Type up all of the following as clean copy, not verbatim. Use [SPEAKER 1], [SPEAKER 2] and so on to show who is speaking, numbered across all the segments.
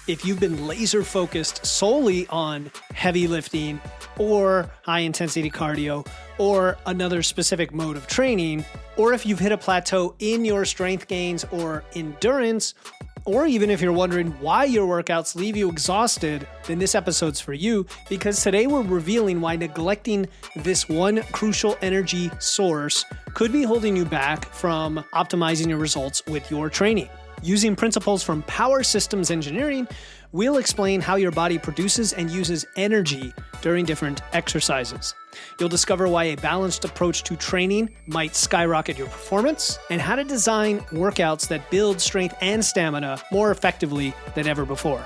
[SPEAKER 1] If you've been laser focused solely on heavy lifting or high intensity cardio or another specific mode of training, or if you've hit a plateau in your strength gains or endurance, or even if you're wondering why your workouts leave you exhausted, then this episode's for you, because today we're revealing why neglecting this one crucial energy source could be holding you back from optimizing your results with your training. Using principles from power systems engineering, we'll explain how your body produces and uses energy during different exercises. You'll discover why a balanced approach to training might skyrocket your performance, and how to design workouts that build strength and stamina more effectively than ever before.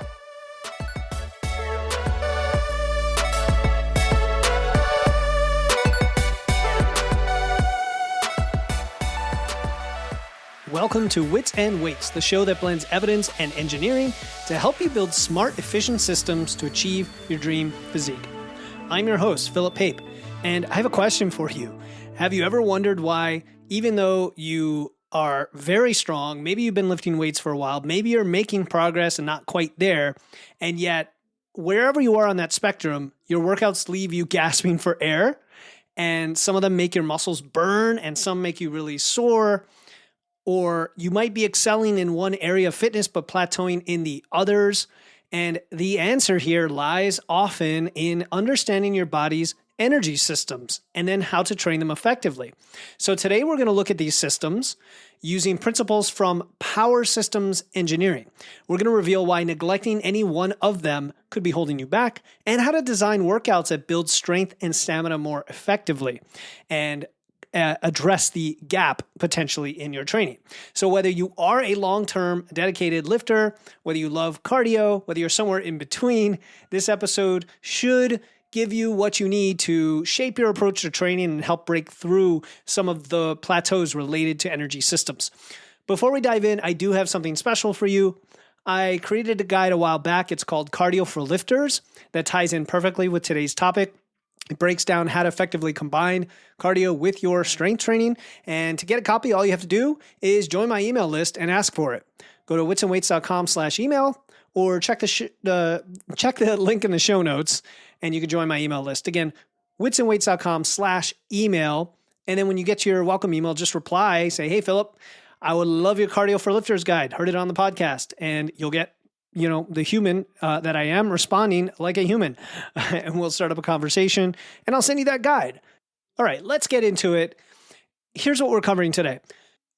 [SPEAKER 1] Welcome to Wits and Weights, the show that blends evidence and engineering to help you build smart, efficient systems to achieve your dream physique. I'm your host, Philip Pape, and I have a question for you. Have you ever wondered why, even though you are very strong, maybe you've been lifting weights for a while, maybe you're making progress and not quite there, and yet wherever you are on that spectrum, your workouts leave you gasping for air, and some of them make your muscles burn, and some make you really sore. Or you might be excelling in one area of fitness, but plateauing in the others. And the answer here lies often in understanding your body's energy systems and then how to train them effectively. So today we're going to look at these systems using principles from power systems engineering. We're going to reveal why neglecting any one of them could be holding you back, and how to design workouts that build strength and stamina more effectively, and address the gap potentially in your training. So whether you are a long-term dedicated lifter, whether you love cardio, whether you're somewhere in between, this episode should give you what you need to shape your approach to training and help break through some of the plateaus related to energy systems. Before we dive in, I do have something special for you. I created a guide a while back. It's called Cardio for Lifters, that ties in perfectly with today's topic. It breaks down how to effectively combine cardio with your strength training. And to get a copy, all you have to do is join my email list and ask for it. Go to witsandweights.com/email or check the link in the show notes and you can join my email list. Again, witsandweights.com/email. And then when you get your welcome email, just reply, say, "Hey, Philip, I would love your Cardio for Lifters guide. Heard it on the podcast." And you'll get the human that I am responding like a human. And we'll start up a conversation and I'll send you that guide. All right, let's get into it. Here's what we're covering today.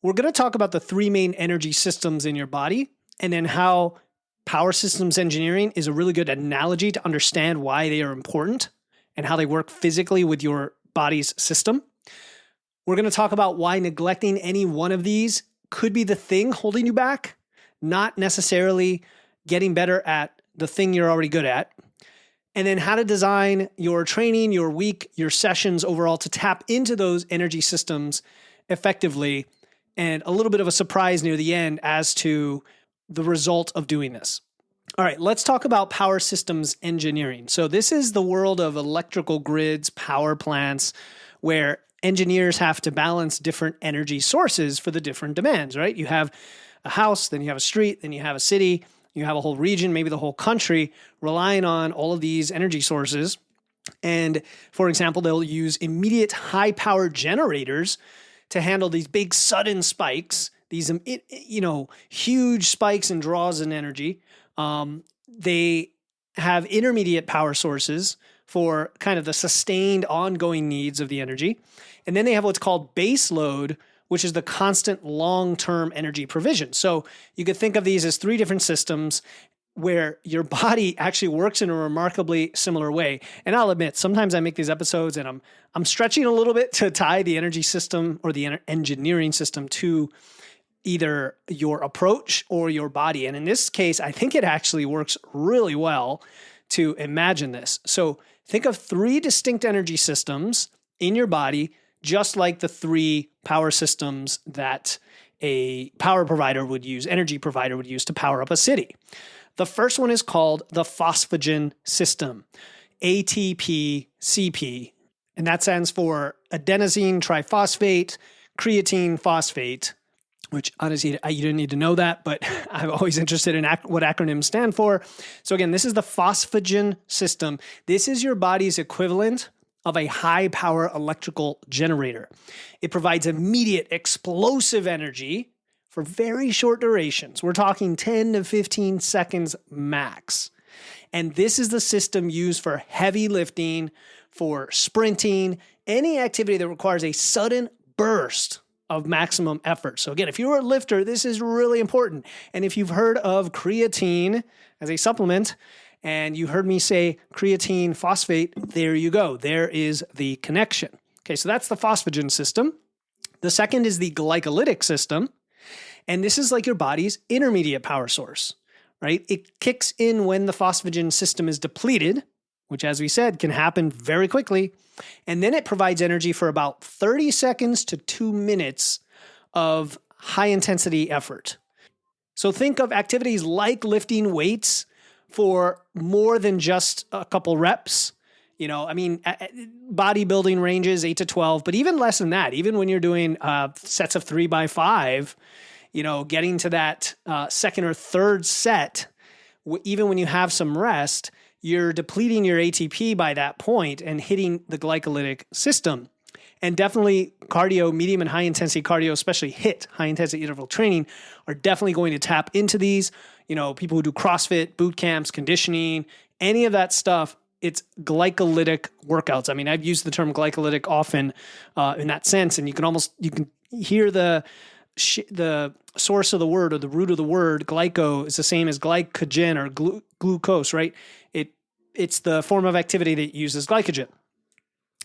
[SPEAKER 1] We're going to talk about the three main energy systems in your body, and then how power systems engineering is a really good analogy to understand why they are important and how they work physically with your body's system. We're going to talk about why neglecting any one of these could be the thing holding you back, not necessarily getting better at the thing you're already good at, and then how to design your training, your week, your sessions overall to tap into those energy systems effectively, and a little bit of a surprise near the end as to the result of doing this. All right, let's talk about power systems engineering. So this is the world of electrical grids, power plants, where engineers have to balance different energy sources for the different demands, right? You have a house, then you have a street, then you have a city, you have a whole region, maybe the whole country, relying on all of these energy sources. And for example, they'll use immediate high-power generators to handle these big sudden spikes, these huge spikes and draws in energy. They have intermediate power sources for kind of the sustained ongoing needs of the energy. And then they have what's called base load, which is the constant long-term energy provision. So you could think of these as three different systems where your body actually works in a remarkably similar way. And I'll admit, sometimes I make these episodes and I'm stretching a little bit to tie the energy system or the engineering system to either your approach or your body. And in this case, I think it actually works really well to imagine this. So think of three distinct energy systems in your body, just like the three power systems that a power provider would use, energy provider would use to power up a city. The first one is called the phosphagen system, ATP-CP, and that stands for adenosine triphosphate, creatine phosphate, which honestly, you didn't need to know that, but I'm always interested in what acronyms stand for. So again, this is the phosphagen system. This is your body's equivalent of a high power electrical generator. It provides immediate explosive energy for very short durations. We're talking 10 to 15 seconds max. And this is the system used for heavy lifting, for sprinting, any activity that requires a sudden burst of maximum effort. So again, if you're a lifter, this is really important. And if you've heard of creatine as a supplement, and you heard me say creatine phosphate, there you go. There is the connection. Okay, so that's the phosphagen system. The second is the glycolytic system. And this is like your body's intermediate power source, right? It kicks in when the phosphagen system is depleted, which, as we said, can happen very quickly. And then it provides energy for about 30 seconds to 2 minutes of high intensity effort. So think of activities like lifting weights for more than just a couple reps. Bodybuilding ranges 8 to 12, but even less than that, even when you're doing sets of 3x5, getting to that second or third set, even when you have some rest, you're depleting your ATP by that point and hitting the glycolytic system. And definitely cardio, medium and high intensity cardio, especially HIIT, high intensity interval training, are definitely going to tap into these. People who do CrossFit, boot camps, conditioning, any of that stuff, it's glycolytic workouts. I mean, I've used the term glycolytic often in that sense, and you can hear the source of the word or the root of the word. Glyco is the same as glycogen or glucose, right? It's the form of activity that uses glycogen.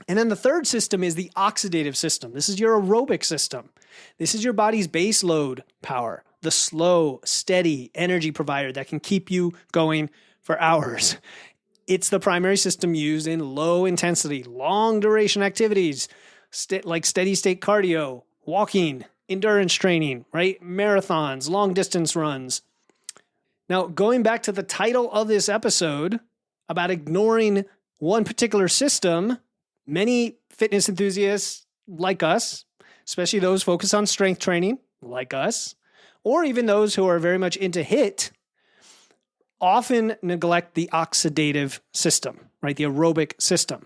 [SPEAKER 1] And then the third system is the oxidative system. This is your aerobic system. This is your body's base load power, the slow, steady energy provider that can keep you going for hours. It's the primary system used in low intensity, long duration activities, like steady state cardio, walking, endurance training, right? Marathons, long distance runs. Now, going back to the title of this episode about ignoring one particular system, many fitness enthusiasts like us, especially those focused on strength training like us, or even those who are very much into HIIT, often neglect the oxidative system, right? The aerobic system.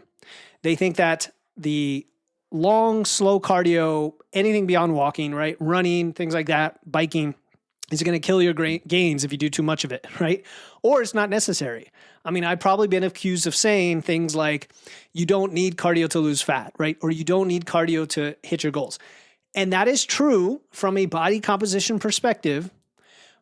[SPEAKER 1] They think that the long, slow cardio, anything beyond walking, right? Running, things like that, biking, is going to kill your gains if you do too much of it, right? Or it's not necessary. I mean, I've probably been accused of saying things like, you don't need cardio to lose fat, right? Or you don't need cardio to hit your goals. And that is true from a body composition perspective,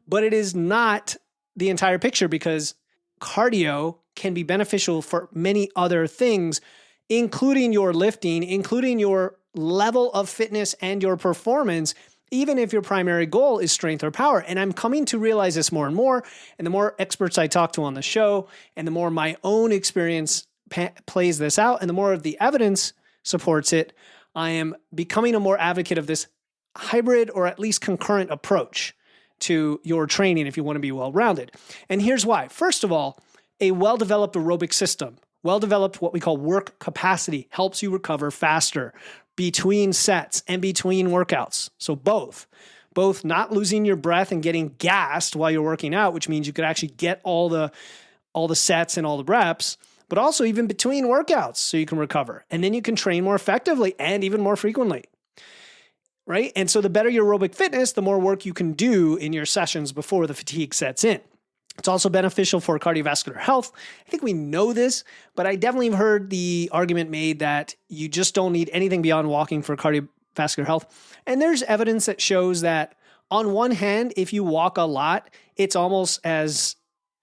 [SPEAKER 1] but it is not the entire picture, because cardio can be beneficial for many other things, including your lifting, including your level of fitness and your performance, even if your primary goal is strength or power. And I'm coming to realize this more and more. And the more experts I talk to on the show, and the more my own experience plays this out, and the more of the evidence supports it, I am becoming a more advocate of this hybrid or at least concurrent approach to your training if you want to be well-rounded. And here's why. First of all, a well-developed aerobic system, well-developed what we call work capacity, helps you recover faster between sets and between workouts. So both not losing your breath and getting gassed while you're working out, which means you could actually get all the sets and all the reps, but also even between workouts so you can recover. And then you can train more effectively and even more frequently, right? And so the better your aerobic fitness, the more work you can do in your sessions before the fatigue sets in. It's also beneficial for cardiovascular health. I think we know this, but I definitely have heard the argument made that you just don't need anything beyond walking for cardiovascular health. And there's evidence that shows that on one hand, if you walk a lot, it's almost as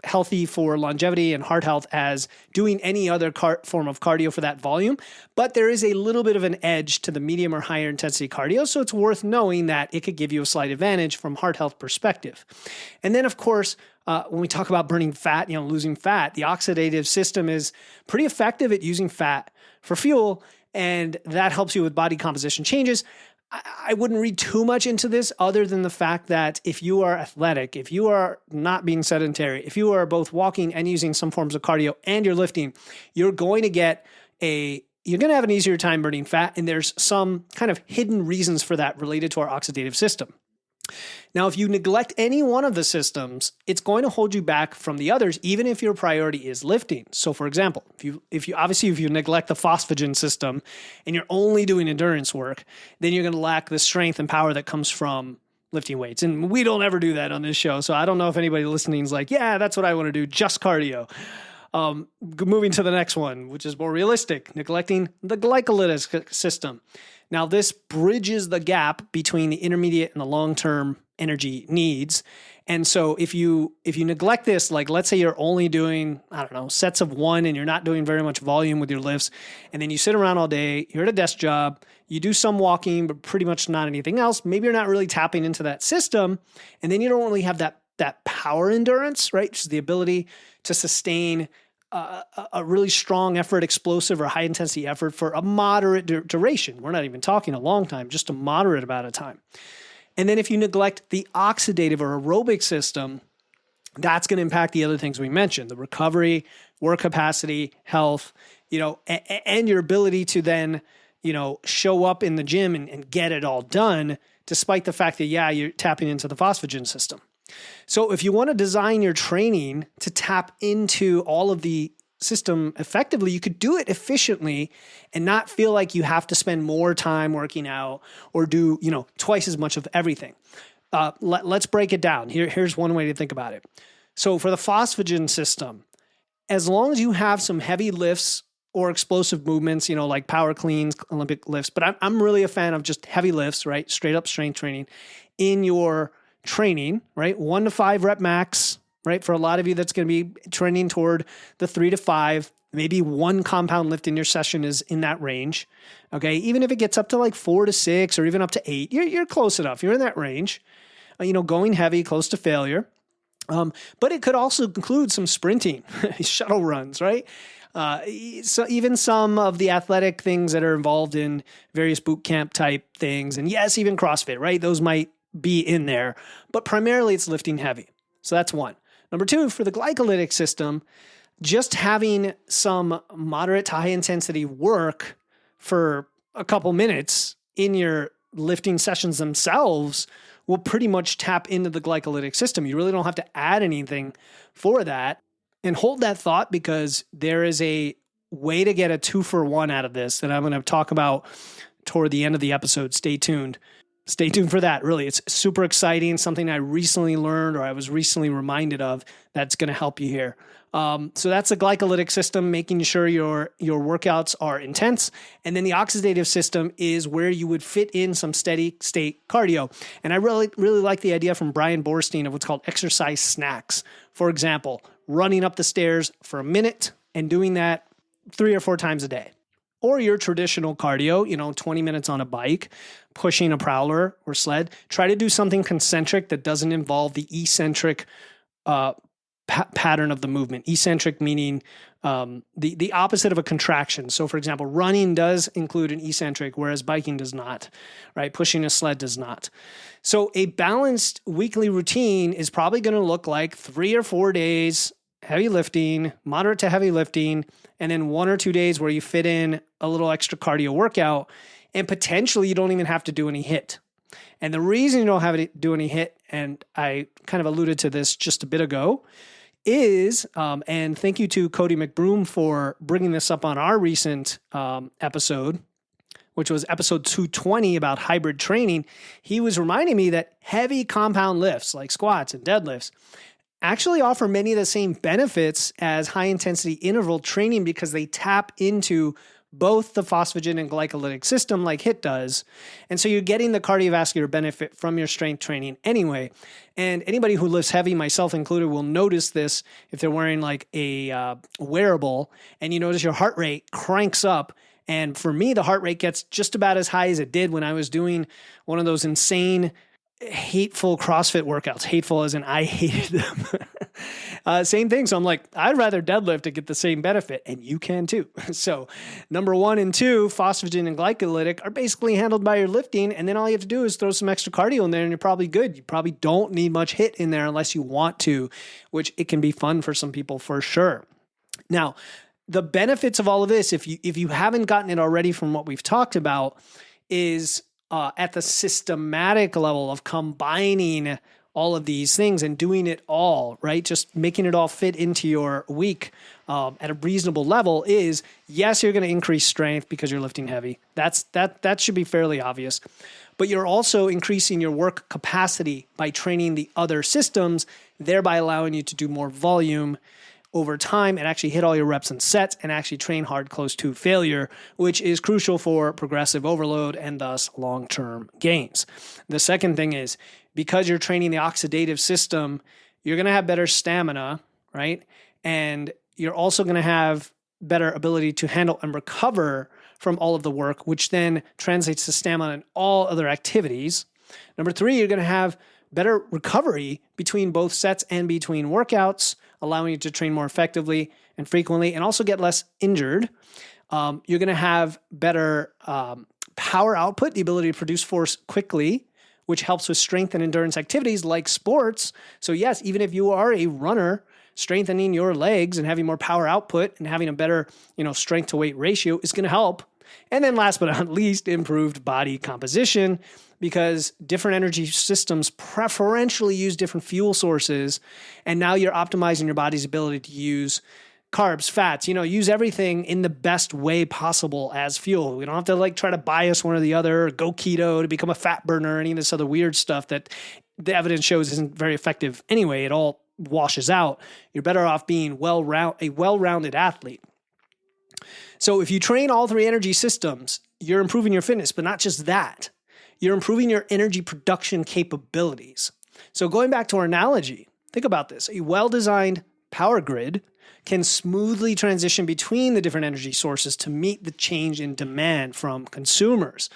[SPEAKER 1] healthy for longevity and heart health as doing any other form of cardio for that volume. But there is a little bit of an edge to the medium or higher intensity cardio. So it's worth knowing that it could give you a slight advantage from heart health perspective. And then, of course, when we talk about burning fat, losing fat, the oxidative system is pretty effective at using fat for fuel, and that helps you with body composition changes. I wouldn't read too much into this other than the fact that if you are athletic, if you are not being sedentary, if you are both walking and using some forms of cardio and you're lifting, you're going to have an easier time burning fat. And there's some kind of hidden reasons for that related to our oxidative system. Now, if you neglect any one of the systems, it's going to hold you back from the others, even if your priority is lifting. So, for example, if you neglect the phosphagen system and you're only doing endurance work, then you're going to lack the strength and power that comes from lifting weights. And we don't ever do that on this show. So I don't know if anybody listening is like, yeah, that's what I want to do, just cardio. Moving to the next one, which is more realistic, neglecting the glycolytic system. Now, this bridges the gap between the intermediate and the long-term energy needs. And so if you neglect this, like let's say you're only doing, I don't know, sets of one and you're not doing very much volume with your lifts, and then you sit around all day, you're at a desk job, you do some walking, but pretty much not anything else. Maybe you're not really tapping into that system, and then you don't really have that power endurance, right? Just the ability to sustain a really strong effort, explosive or high intensity effort for a moderate duration. We're not even talking a long time, just a moderate amount of time. And then if you neglect the oxidative or aerobic system, that's going to impact the other things we mentioned, the recovery, work capacity, health, and your ability to then, show up in the gym and get it all done, despite the fact that, you're tapping into the phosphagen system. So if you want to design your training to tap into all of the system effectively, you could do it efficiently and not feel like you have to spend more time working out or do, twice as much of everything. Let's break it down. Here's one way to think about it. So for the phosphagen system, as long as you have some heavy lifts or explosive movements, like power cleans, Olympic lifts, but I'm really a fan of just heavy lifts, right? Straight up strength training in your training, right? 1 to 5 rep max, right? For a lot of you, that's going to be trending toward the 3 to 5, maybe 1 compound lift in your session is in that range. Okay. Even if it gets up to like 4 to 6 or even up to 8, you're close enough. You're in that range, going heavy, close to failure. But it could also include some sprinting, shuttle runs, right? So even some of the athletic things that are involved in various boot camp type things. And yes, even CrossFit, right? Those might be in there, but primarily it's lifting heavy. So that's one. Number 2, for the glycolytic system, just having some moderate to high intensity work for a couple minutes in your lifting sessions themselves will pretty much tap into the glycolytic system. You really don't have to add anything for that. And hold that thought, because there is a way to get a 2-for-1 out of this that I'm going to talk about toward the end of the episode. Stay tuned. Stay tuned for that. Really, it's super exciting. Something I recently learned or I was recently reminded of that's going to help you here. So that's the glycolytic system, making sure your workouts are intense. And then the oxidative system is where you would fit in some steady state cardio. And I really, really like the idea from Brian Borstein of what's called exercise snacks. For example, running up the stairs for a minute and doing that 3 or 4 times a day. Or your traditional cardio, 20 minutes on a bike, pushing a prowler or sled. Try to do something concentric that doesn't involve the eccentric pattern of the movement. Eccentric meaning the opposite of a contraction. So, for example, running does include an eccentric, whereas biking does not, right? Pushing a sled does not. So a balanced weekly routine is probably going to look like 3 or 4 days heavy lifting, moderate to heavy lifting, and then 1 or 2 days where you fit in a little extra cardio workout, and potentially you don't even have to do any HIIT. And the reason you don't have to do any HIIT, and I kind of alluded to this just a bit ago, is, and thank you to Cody McBroom for bringing this up on our recent episode, which was episode 220 about hybrid training. He was reminding me that heavy compound lifts like squats and deadlifts actually offer many of the same benefits as high intensity interval training because they tap into both the phosphagen and glycolytic system like HIIT does. And so you're getting the cardiovascular benefit from your strength training anyway. And anybody who lifts heavy, myself included, will notice this if they're wearing like a wearable and you notice your heart rate cranks up. And for me, the heart rate gets just about as high as it did when I was doing one of those insane, hateful CrossFit workouts. Hateful as in I hated them. Same thing. So I'm like, I'd rather deadlift to get the same benefit, and you can too. So number 1 and 2, phosphagen and glycolytic, are basically handled by your lifting, and then all you have to do is throw some extra cardio in there and you're probably good. You probably don't need much HIIT in there unless you want to, which it can be fun for some people for sure. Now, the benefits of all of this, if you haven't gotten it already from what we've talked about, is at the systematic level of combining all of these things and doing it all, right? Just making it all fit into your week at a reasonable level is, yes, you're going to increase strength because you're lifting heavy. That should be fairly obvious. But you're also increasing your work capacity by training the other systems, thereby allowing you to do more volume over time and actually hit all your reps and sets and actually train hard close to failure, which is crucial for progressive overload and thus long-term gains. The second thing is, because you're training the oxidative system, you're going to have better stamina, right? And you're also going to have better ability to handle and recover from all of the work, which then translates to stamina in all other activities. Number three, you're going to have better recovery between both sets and between workouts, allowing you to train more effectively and frequently and also get less injured. You're going to have better power output, the ability to produce force quickly, which helps with strength and endurance activities like sports. So yes, even if you are a runner, strengthening your legs and having more power output and having a better, strength to weight ratio is going to help. And then last but not least, improved body composition, because different energy systems preferentially use different fuel sources. And now you're optimizing your body's ability to use carbs, fats, use everything in the best way possible as fuel. We don't have to try to bias one or the other, or go keto to become a fat burner, or any of this other weird stuff that the evidence shows isn't very effective anyway. It all washes out. You're better off being a well-rounded athlete. So if you train all three energy systems, you're improving your fitness, but not just that. You're improving your energy production capabilities. So going back to our analogy, think about this. A well-designed power grid can smoothly transition between the different energy sources to meet the change in demand from consumers.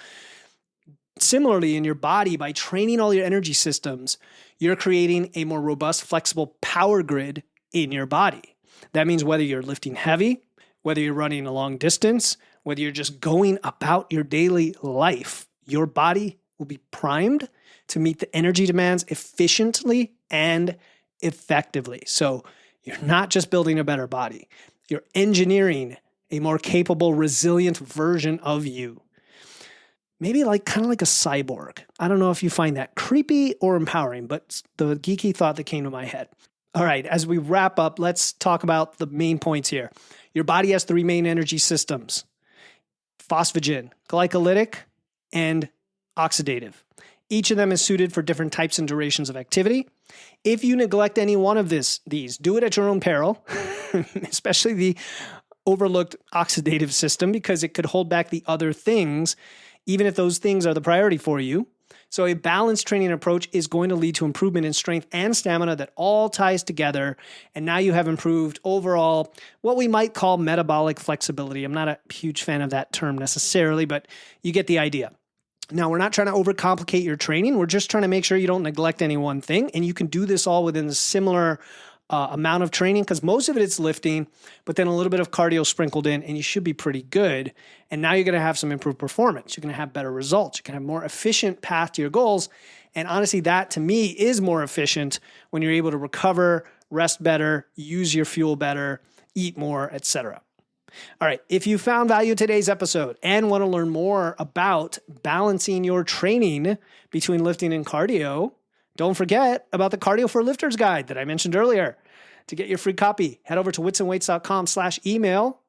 [SPEAKER 1] Similarly, in your body, by training all your energy systems, you're creating a more robust, flexible power grid in your body. That means whether you're lifting heavy, whether you're running a long distance, whether you're just going about your daily life, your body will be primed to meet the energy demands efficiently and effectively. So you're not just building a better body, you're engineering a more capable, resilient version of you. Maybe kind of like a cyborg. I don't know if you find that creepy or empowering, but the geeky thought that came to my head. All right, as we wrap up, let's talk about the main points here. Your body has three main energy systems: phosphagen, glycolytic, and oxidative. Each of them is suited for different types and durations of activity. If you neglect any one of these, do it at your own peril, especially the overlooked oxidative system, because it could hold back the other things, even if those things are the priority for you. So a balanced training approach is going to lead to improvement in strength and stamina that all ties together. And now you have improved overall, what we might call metabolic flexibility. I'm not a huge fan of that term necessarily, but you get the idea. Now, we're not trying to overcomplicate your training. We're just trying to make sure you don't neglect any one thing. And you can do this all within a similar amount of training, because most of it is lifting, but then a little bit of cardio sprinkled in, and you should be pretty good. And now you're going to have some improved performance. You're going to have better results. You can have more efficient path to your goals. And honestly, that to me is more efficient when you're able to recover, rest better, use your fuel better, eat more, etc. All right, if you found value in today's episode and want to learn more about balancing your training between lifting and cardio, don't forget about the Cardio for Lifters guide that I mentioned earlier. To get your free copy, head over to witsandweights.com/email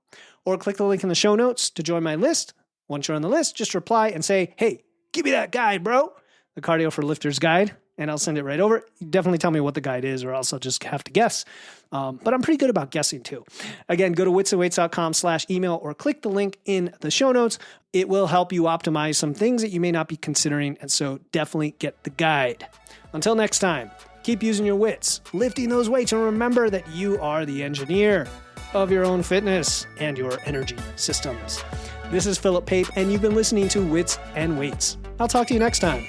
[SPEAKER 1] or click the link in the show notes to join my list. Once you're on the list, just reply and say, hey, give me that guide, bro. The Cardio for Lifters guide, and I'll send it right over. You definitely tell me what the guide is, or else I'll just have to guess. But I'm pretty good about guessing too. Again, go to witsandweights.com/email or click the link in the show notes. It will help you optimize some things that you may not be considering, and so definitely get the guide. Until next time, keep using your wits, lifting those weights, and remember that you are the engineer of your own fitness and your energy systems. This is Philip Pape, and you've been listening to Wits and Weights. I'll talk to you next time.